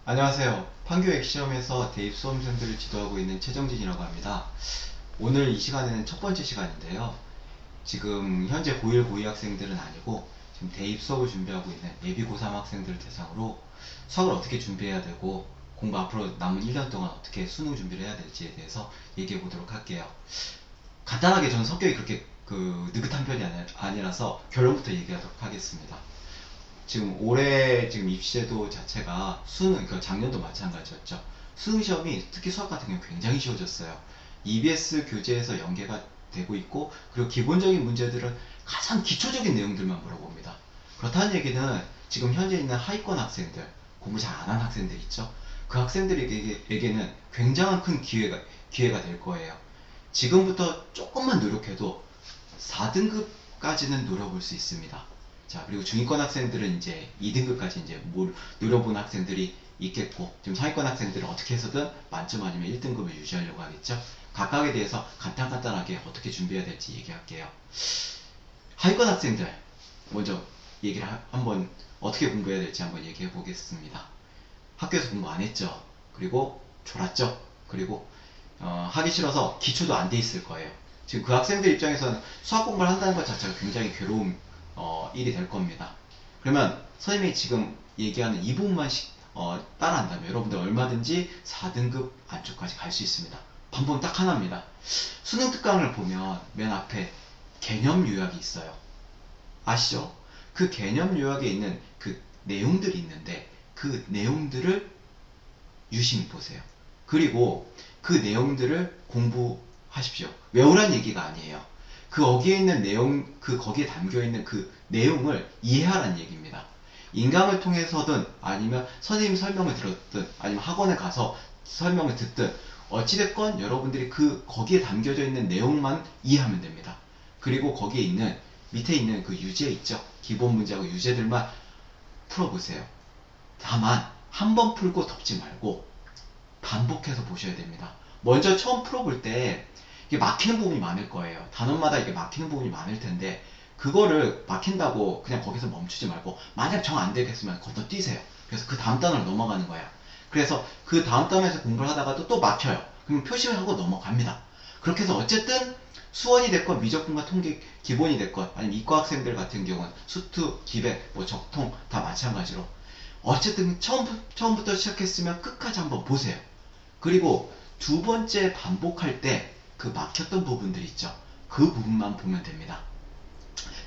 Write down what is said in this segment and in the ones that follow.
안녕하세요. 판교 엑시험에서 대입 수험생들을 지도하고 있는 최정진이라고 합니다. 오늘 이 시간에는 첫 번째 시간인데요. 지금 현재 고1, 고2 학생들은 아니고 지금 대입 수업을 준비하고 있는 예비 고3 학생들을 대상으로 수학을 어떻게 준비해야 되고 공부 앞으로 남은 1년 동안 어떻게 수능 준비를 해야 될지에 대해서 얘기해 보도록 할게요. 간단하게 저는 성격이 그렇게 느긋한 편이 아니라서 결론부터 얘기하도록 하겠습니다. 지금 올해 지금 입시제도 자체가 수능, 그 작년도 마찬가지였죠. 수능 시험이 특히 수학 같은 경우 굉장히 쉬워졌어요. EBS 교재에서 연계가 되고 있고, 그리고 기본적인 문제들은 가장 기초적인 내용들만 물어봅니다. 그렇다는 얘기는 지금 현재 있는 하위권 학생들, 공부 잘 안 한 학생들 있죠? 그 학생들에게는 굉장한 큰 기회가 될 거예요. 지금부터 조금만 노력해도 4등급까지는 노려볼 수 있습니다. 자, 그리고 중위권 학생들은 이제 2등급까지 이제 노려본 학생들이 있겠고, 지금 상위권 학생들은 어떻게 해서든 만점 아니면 1등급을 유지하려고 하겠죠. 각각에 대해서 간단하게 어떻게 준비해야 될지 얘기할게요. 하위권 학생들 먼저 얘기를 한번 어떻게 공부해야 될지 한번 얘기해 보겠습니다. 학교에서 공부 안 했죠. 그리고 졸았죠. 그리고 하기 싫어서 기초도 안 돼 있을 거예요. 지금 그 학생들 입장에서는 수학 공부를 한다는 것 자체가 굉장히 괴로운 일이 될 겁니다. 그러면 선생님이 지금 얘기하는 이 부분만 따라한다면 여러분들 얼마든지 4등급 안쪽까지 갈 수 있습니다. 방법은 딱 하나입니다. 수능 특강을 보면 맨 앞에 개념 요약이 있어요. 아시죠? 그 개념 요약에 있는 그 내용들이 있는데 그 내용들을 유심히 보세요. 그리고 그 내용들을 공부하십시오. 외우란 얘기가 아니에요. 그 거기에 있는 내용, 거기에 담겨 있는 그 내용을 이해하라는 얘기입니다. 인강을 통해서든 아니면 선생님 설명을 들었든 아니면 학원에 가서 설명을 듣든 어찌됐건 여러분들이 거기에 담겨져 있는 내용만 이해하면 됩니다. 그리고 거기에 있는 밑에 있는 그 유제 있죠. 기본 문제하고 유제들만 풀어보세요. 다만 한 번 풀고 덮지 말고 반복해서 보셔야 됩니다. 먼저 처음 풀어볼 때 이게 막히는 부분이 많을 거예요. 단원마다 이게 막히는 부분이 많을 텐데 그거를 막힌다고 그냥 거기서 멈추지 말고 만약 정 안 되겠으면 건너뛰세요. 그래서 그 다음 단원을 넘어가는 거야. 그래서 그 다음 단원에서 공부를 하다가도 또 막혀요. 그럼 표시를 하고 넘어갑니다. 그렇게 해서 어쨌든 수원이 됐건 미적분과 통계 기본이 됐건 아니면 이과 학생들 같은 경우는 수투, 기백, 뭐 적통 다 마찬가지로 어쨌든 처음부터 시작했으면 끝까지 한번 보세요. 그리고 두 번째 반복할 때 그 막혔던 부분들 있죠. 그 부분만 보면 됩니다.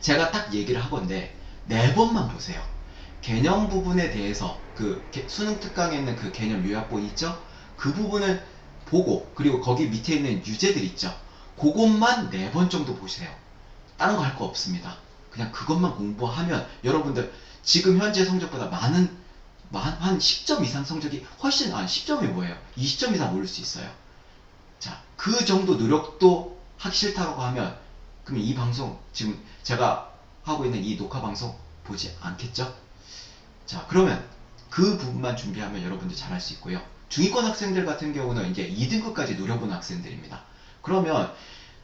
제가 딱 얘기를 하건데 네 번만 보세요. 개념 부분에 대해서 그 수능 특강에 있는 그 개념 요약본 있죠? 그 부분을 보고 그리고 거기 밑에 있는 유제들 있죠? 그것만 네 번 정도 보세요. 다른 거 할 거 없습니다. 그냥 그것만 공부하면 여러분들 지금 현재 성적보다 한 10점 이상 성적이 훨씬 10점이 뭐예요? 20점 이상 오를 수 있어요. 자, 그 정도 노력도 하기 싫다고 하면 그럼 이 방송 지금 제가 하고 있는 이 녹화 방송 보지 않겠죠? 자, 그러면 그 부분만 준비하면 여러분들 잘할 수 있고요. 중위권 학생들 같은 경우는 이제 2등급까지 노려본 학생들입니다. 그러면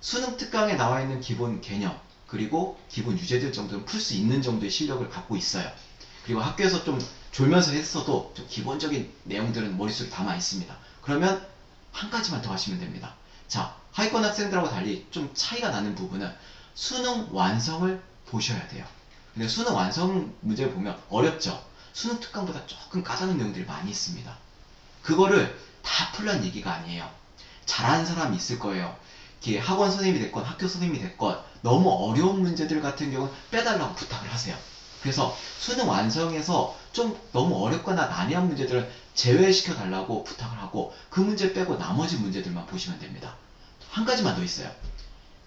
수능 특강에 나와 있는 기본 개념 그리고 기본 유제들 정도는 풀 수 있는 정도의 실력을 갖고 있어요. 그리고 학교에서 좀 졸면서 했어도 좀 기본적인 내용들은 머릿속에 담아 있습니다. 그러면 한 가지만 더 하시면 됩니다. 자, 하위권 학생들하고 달리 좀 차이가 나는 부분은 수능 완성을 보셔야 돼요. 근데 수능 완성 문제를 보면 어렵죠. 수능 특강보다 조금 까다로운 내용들이 많이 있습니다. 그거를 다 풀란 얘기가 아니에요. 잘하는 사람이 있을 거예요. 이렇게 학원 선생님이 됐건 학교 선생님이 됐건 너무 어려운 문제들 같은 경우는 빼달라고 부탁을 하세요. 그래서 수능 완성에서 좀 너무 어렵거나 난해한 문제들을 제외시켜 달라고 부탁을 하고 그 문제 빼고 나머지 문제들만 보시면 됩니다. 한 가지만 더 있어요.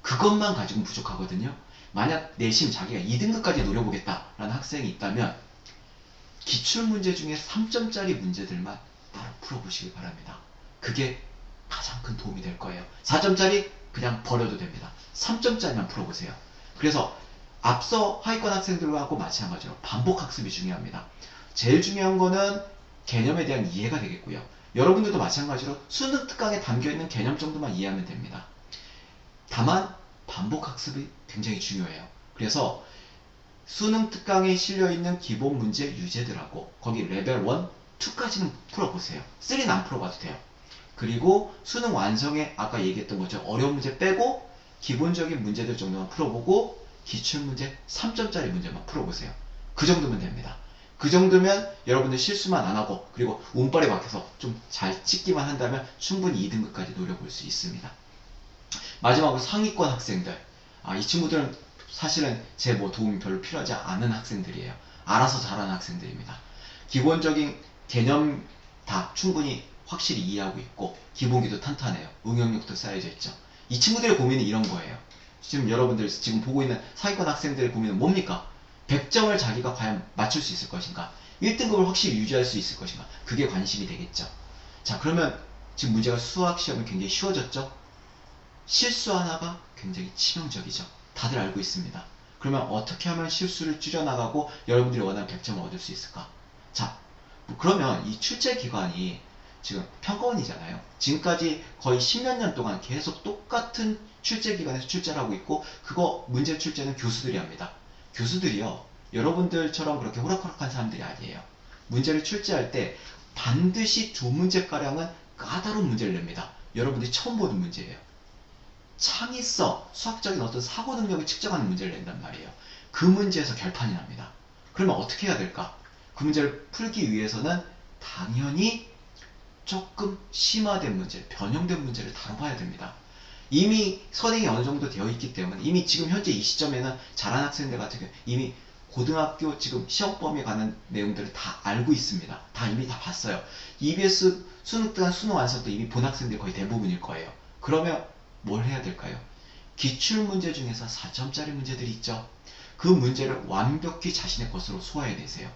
그것만 가지고 부족하거든요. 만약 내심 자기가 2등급까지 노려보겠다라는 학생이 있다면 기출문제 중에 3점짜리 문제들만 바로 풀어보시기 바랍니다. 그게 가장 큰 도움이 될 거예요. 4점짜리 그냥 버려도 됩니다. 3점짜리만 풀어보세요. 그래서 앞서 하위권 학생들하고 마찬가지로 반복학습이 중요합니다. 제일 중요한 거는 개념에 대한 이해가 되겠고요. 여러분들도 마찬가지로 수능 특강에 담겨있는 개념 정도만 이해하면 됩니다. 다만 반복학습이 굉장히 중요해요. 그래서 수능 특강에 실려있는 기본 문제 유제들하고 거기 레벨 1, 2까지는 풀어보세요. 3는 안 풀어봐도 돼요. 그리고 수능 완성에 아까 얘기했던 것처럼 어려운 문제 빼고 기본적인 문제들 정도만 풀어보고 기출문제 3점짜리 문제만 풀어보세요. 그 정도면 됩니다. 그 정도면 여러분들 실수만 안 하고 그리고 운빨에 맡겨서 좀 잘 찍기만 한다면 충분히 2등급까지 노려볼 수 있습니다. 마지막으로 상위권 학생들. 이 친구들은 사실은 제 뭐 도움이 별로 필요하지 않은 학생들이에요. 알아서 잘하는 학생들입니다. 기본적인 개념 다 충분히 확실히 이해하고 있고 기본기도 탄탄해요. 응용력도 쌓여져 있죠. 이 친구들의 고민은 이런 거예요. 지금 여러분들 지금 보고 있는 상위권 학생들의 고민은 뭡니까? 100점을 자기가 과연 맞출 수 있을 것인가? 1등급을 확실히 유지할 수 있을 것인가? 그게 관심이 되겠죠. 자, 그러면 지금 문제가 수학 시험이 굉장히 쉬워졌죠? 실수 하나가 굉장히 치명적이죠. 다들 알고 있습니다. 그러면 어떻게 하면 실수를 줄여나가고 여러분들이 원하는 100점을 얻을 수 있을까? 자, 그러면 이 출제 기관이 지금 평가원이잖아요. 지금까지 거의 10몇 년 동안 계속 똑같은 출제 기관에서 출제를 하고 있고 그거 문제 출제는 교수들이 합니다. 교수들이요. 여러분들처럼 그렇게 호락호락한 사람들이 아니에요. 문제를 출제할 때 반드시 2문제가량은 까다로운 문제를 냅니다. 여러분들이 처음 보는 문제예요. 창의성, 수학적인 어떤 사고 능력을 측정하는 문제를 낸단 말이에요. 그 문제에서 결판이 납니다. 그러면 어떻게 해야 될까? 그 문제를 풀기 위해서는 당연히 조금 심화된 문제, 변형된 문제를 다뤄봐야 됩니다. 이미 선행이 어느 정도 되어 있기 때문에 이미 지금 현재 이 시점에는 잘하는 학생들 같은 경우 이미 고등학교 지금 시험 범위에 관한 내용들을 다 알고 있습니다. 다 이미 다 봤어요. EBS 수능 또한 수능 완성도 이미 본 학생들이 거의 대부분일 거예요. 그러면 뭘 해야 될까요? 기출문제 중에서 4점짜리 문제들이 있죠. 그 문제를 완벽히 자신의 것으로 소화해내세요.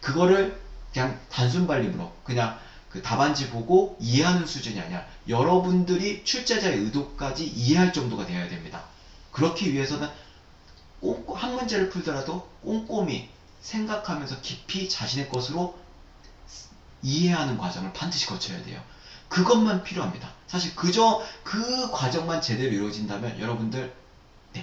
그거를 그냥 단순 발림으로 그냥 그 답안지 보고 이해하는 수준이 아니라 여러분들이 출제자의 의도까지 이해할 정도가 되어야 됩니다. 그렇기 위해서는 한 문제를 풀더라도 꼼꼼히 생각하면서 깊이 자신의 것으로 이해하는 과정을 반드시 거쳐야 돼요. 그것만 필요합니다. 사실 그 과정만 제대로 이루어진다면 여러분들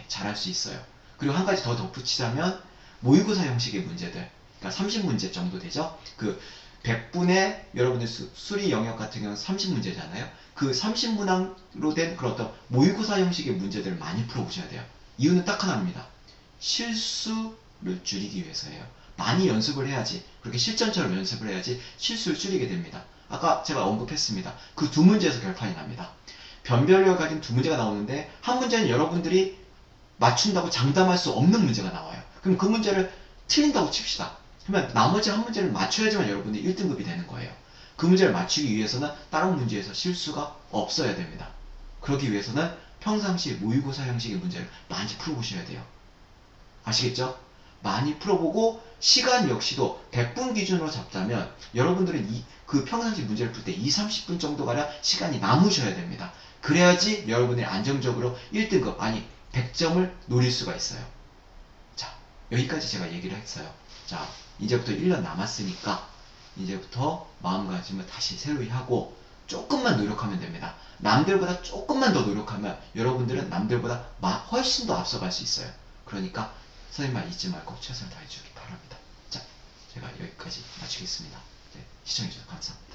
잘할 수 있어요. 그리고 한 가지 더 덧붙이자면 모의고사 형식의 문제들, 그러니까 30문제 정도 되죠. 그 100분의 여러분들 수리 영역 같은 경우는 30문제잖아요. 그 30문항으로 된 그런 어떤 모의고사 형식의 문제들을 많이 풀어보셔야 돼요. 이유는 딱 하나입니다. 실수를 줄이기 위해서예요. 많이 연습을 해야지, 그렇게 실전처럼 연습을 해야지 실수를 줄이게 됩니다. 아까 제가 언급했습니다. 그 2문제에서 결판이 납니다. 변별력을 가진 2문제가 나오는데 한 문제는 여러분들이 맞춘다고 장담할 수 없는 문제가 나와요. 그럼 그 문제를 틀린다고 칩시다. 그러면 나머지 한 문제를 맞춰야지만 여러분이 1등급이 되는 거예요. 그 문제를 맞추기 위해서는 다른 문제에서 실수가 없어야 됩니다. 그러기 위해서는 평상시 모의고사 형식의 문제를 많이 풀어보셔야 돼요. 아시겠죠? 많이 풀어보고 시간 역시도 100분 기준으로 잡자면 여러분들은 그 평상시 문제를 풀 때 20-30분 정도가량 시간이 남으셔야 됩니다. 그래야지 여러분들이 안정적으로 1등급 아니 100점을 노릴 수가 있어요. 자, 여기까지 제가 얘기를 했어요. 자, 이제부터 1년 남았으니까 이제부터 마음가짐을 다시 새로이 하고 조금만 노력하면 됩니다. 남들보다 조금만 더 노력하면 여러분들은 남들보다 훨씬 더 앞서갈 수 있어요. 그러니까 선생님 말 잊지 말고 최선을 다해주기 바랍니다. 자, 제가 여기까지 마치겠습니다. 네, 시청해주셔서 감사합니다.